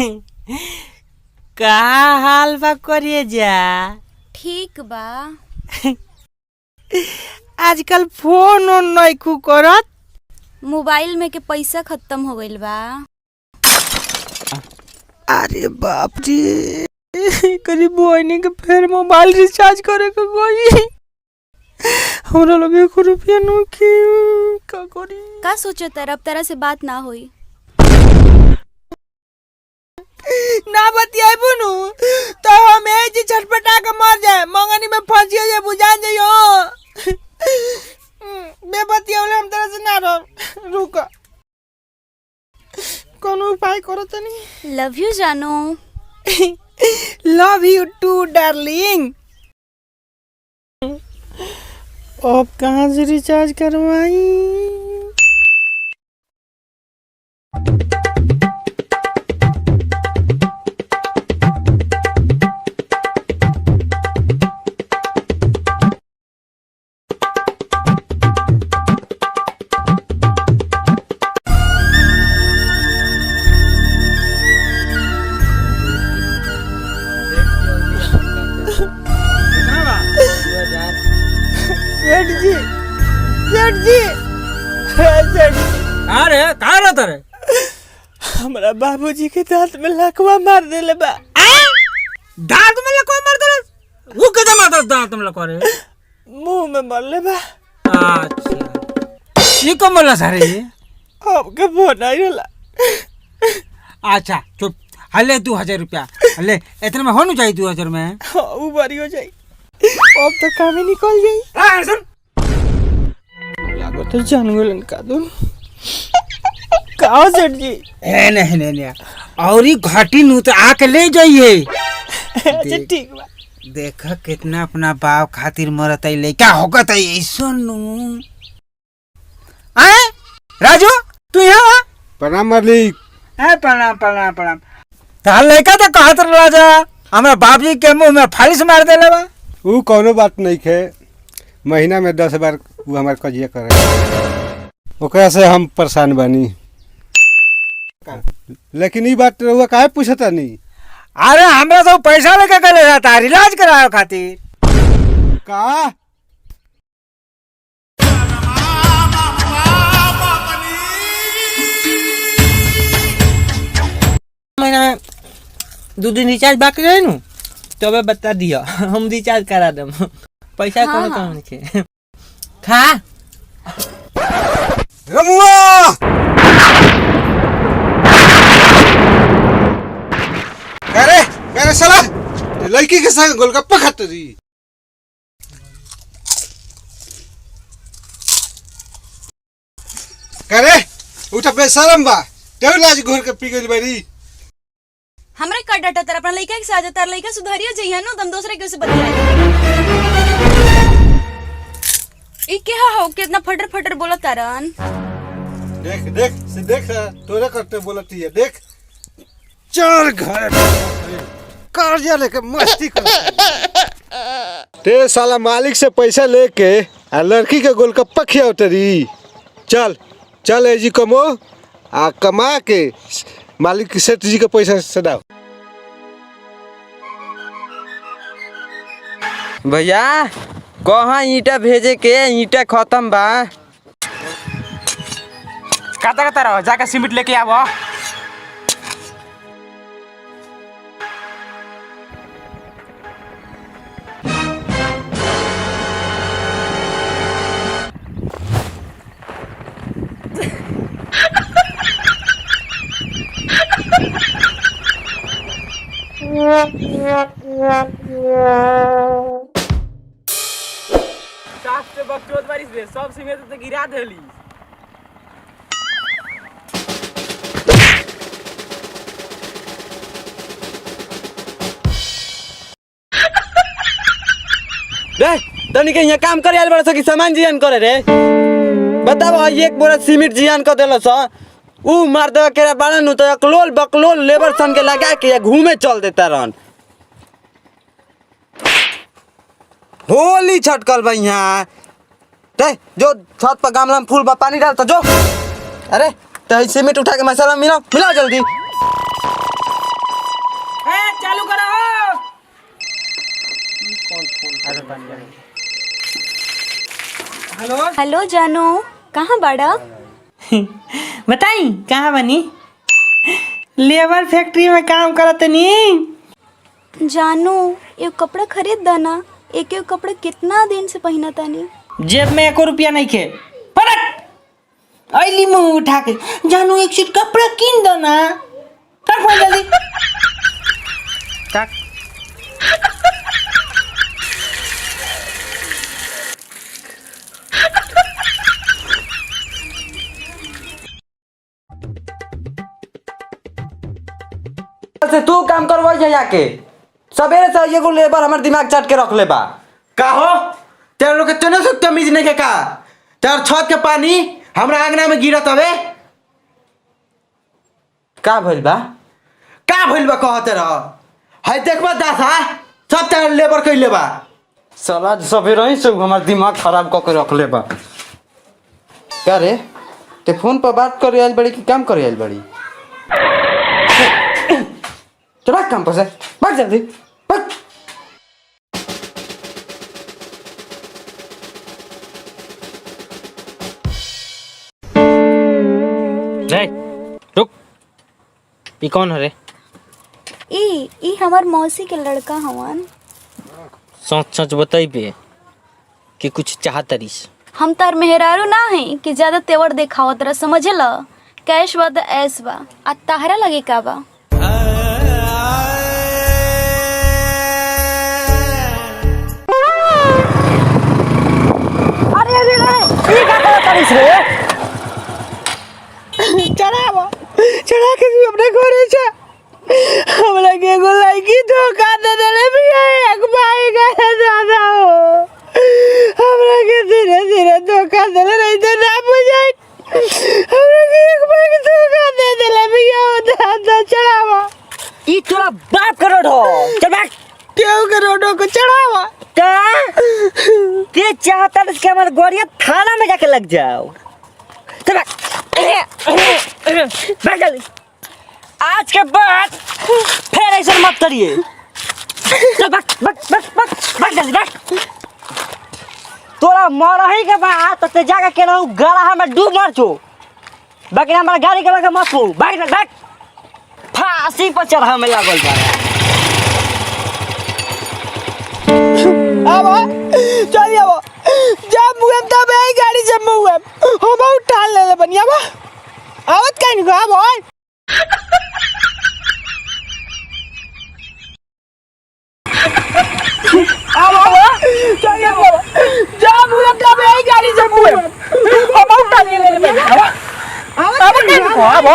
का हाल बा करिए जा? ठीक बा। आजकल फोन ऑन नहीं करत। मोबाइल में के पैसा खत्म हो गइल बा। अरे बाप रे, करीब बहनी के फिर मोबाइल रिचार्ज करे के गई। हमरा लगे 1 रुपया नो की का करी। का सोचत है अब तरह से बात ना होई? ना बतियाई बुनू तो हम ए छटपटा के मर जाए, मंगनी में फंसिए जे बुझा जाइयो। बेबतिया हम तरह से ना रह। रुक, कौन उपाय करो तनी। लव यू जानू। Love you too darling. अब कहाँ से रिचार्ज करवाई? सेठ जी, सेठ जी, सेठ जी। अरे कहाँ रहता रे? हमारा बाबूजी के दांत में लकवा मार देले बा। दांत में लकवा मार देले? वो कैसे मारता दांत में लकवा रे? मुंह में मरले बा। अच्छा, ये कौन बोला सारे ये? आपके फोन आई होला। अच्छा चुप, हले 2000 रुपया हले, इतने में होना चाहिए 2000 में। हाँ, उबारी हो जाए। अब तो काम ही निकल जाए। सुन, लागो तो जान गलन का दूं। कहाँ सेठ जी? नहीं और ही घाटी नू तो आके ले जाइए। अच्छा ठीक बा। देखा कितना अपना बाप खातिर मरत है, लइका होगत है ऐसा नू। आए राजू, तू यहाँ? प्रणाम मालिक। प्रणाम। तार लइका तो कहत राजा हमरा बाबूजी के मुंह में फालिस मार देले बा। वो कोनो बात नहीं है, महीना में 10 बार वो हमारे कजिया करे, ओकरा से हम परेशान बानी। लेकिन ये बात रहुआ काहे पूछता नहीं? अरे हमरा तो पैसा लेके गले रहता इलाज करावे खातिर। का महीना में 2 दिन रिचार्ज बाकी रहे नु तो अबे बता दिया, हम रिचार्ज करा दम। पैसा हाँ, कौन के खा रमुआ करे साला लड़की के संग गोलगप्पा खाते रही। करे उठा बेशरम बा, तेरे लाज घोर के पी गइल बारी। हमरे का डाटा तर अपना लइका के साथ तार लइका सुधारिया जइया नो, तुम दूसरे के से बतियाई। ई के हो कितना फटर बोला तारन। देख तोरे करते बोलती है। देख चल घर कर्जा लेके मस्ती कर। ते साला मालिक से पैसा लेके आ लड़की के गोलगप्पा खियावत रही। चल एजी कमो आ कमा के मालिक के सेठ जी के पैसा सदाओ। भैया कहाँ ईटा भेजे के? ईटा खत्म बा। कहता रहो जाके सीमेंट लेके आवो। सब सीमेंट तो गिरा देली। रे तनी के यहाँ काम करे आल बड़ा कि सामान जियान करे रे? बताओ, एक बोरा सीमेंट जियान कर देलो सा, ऊ मार देवा के बाड़ा नु तो अकलोल बकलोल लेबर सन के लगा के घूमे चल देता रहन। होली छटकल बा यहाँ। जो छत पर गमला में फूल बा, पानी डाल तो जो। अरे तो सीमेंट उठा के मसाला मिलाओ जल्दी। हेलो जानू, कहाँ बाड़ा? बताई कहाँ बनी? लेबर फैक्ट्री में काम करत नी। जानू, ये कपड़ा खरीद दाना। एक कपड़ा कितना दिन से पहना तानी। जेब में 1 रुपया नहीं खे। पलट अली मुंह उठा के जानू एक सीट कपड़ा किन दो ना। कर फोन जल्दी। तक से तू काम करवा जाके सवेरे से एगो लेबर हमार दिमाग चाट के रख ले बा। का हो तेरे लोग के तने से तमीज नहीं के का? तेरे छत के पानी हमरा आंगना में गिरत हवे। का भइल बा? का भइल बा कहते रह। है देखबा दासा सब तेरे लेबर कइले बा। साला सवेरे ही से हमार दिमाग खराब क के रख ले बा। का रे ते फोन पर बात करे आइल बड़ी कि काम करे आइल बड़ी? चला काम पर से भाग जल्दी भाग। रुक, ये कौन है रे? ई हमार मौसी के लड़का हवन। सच सच बताई पे कि कुछ चाहत तरीस। हम तार मेहरारू ना है कि ज्यादा तेवर देखावत रह, समझला? कैश बा त ऐस बा। आ ताहरा लगे का बा? चढ़ा के तू अपने घरे जा। हमरा के एगो लड़की धोखा दे देले भैया। एक भाई का दादा हो, हमरा के धीरे धीरे धोखा देले नहीं तो ना बुझाई। हमरा के एक भाई के धोखा दे देले भैया। दादा चढ़ावा। ई तोरा बाप करोड़ हो। चल बैठ। क्यों करोड़ों को चढ़ावा? का के चाहता है कि हमारे गोरिया थाना में जाके लग जाओ। चल बैठ। बैठ जल्दी। आज के बाद फिर ऐसा मत करिए। चल बैठ बैठ बैठ बैठ बैठ जल्दी बैठ। तोरा मरही के बाद तो ते जाके के रहू गला में डूब मर छो। बाकी हमारा गाड़ी के लगे मत हो। बैठ बैठ। फांसी पर चढ़ा में लागल बा। अब चल अब जब मुएम तब आई गाड़ी से मुएम हम उठा ले ले बनिया बा। आवत काहे नहीं अब ओए। अब चल अब जब मुएम तब आई गाड़ी से मुएम हम उठा ले ले बनिया बा। आवत काहे नहीं अब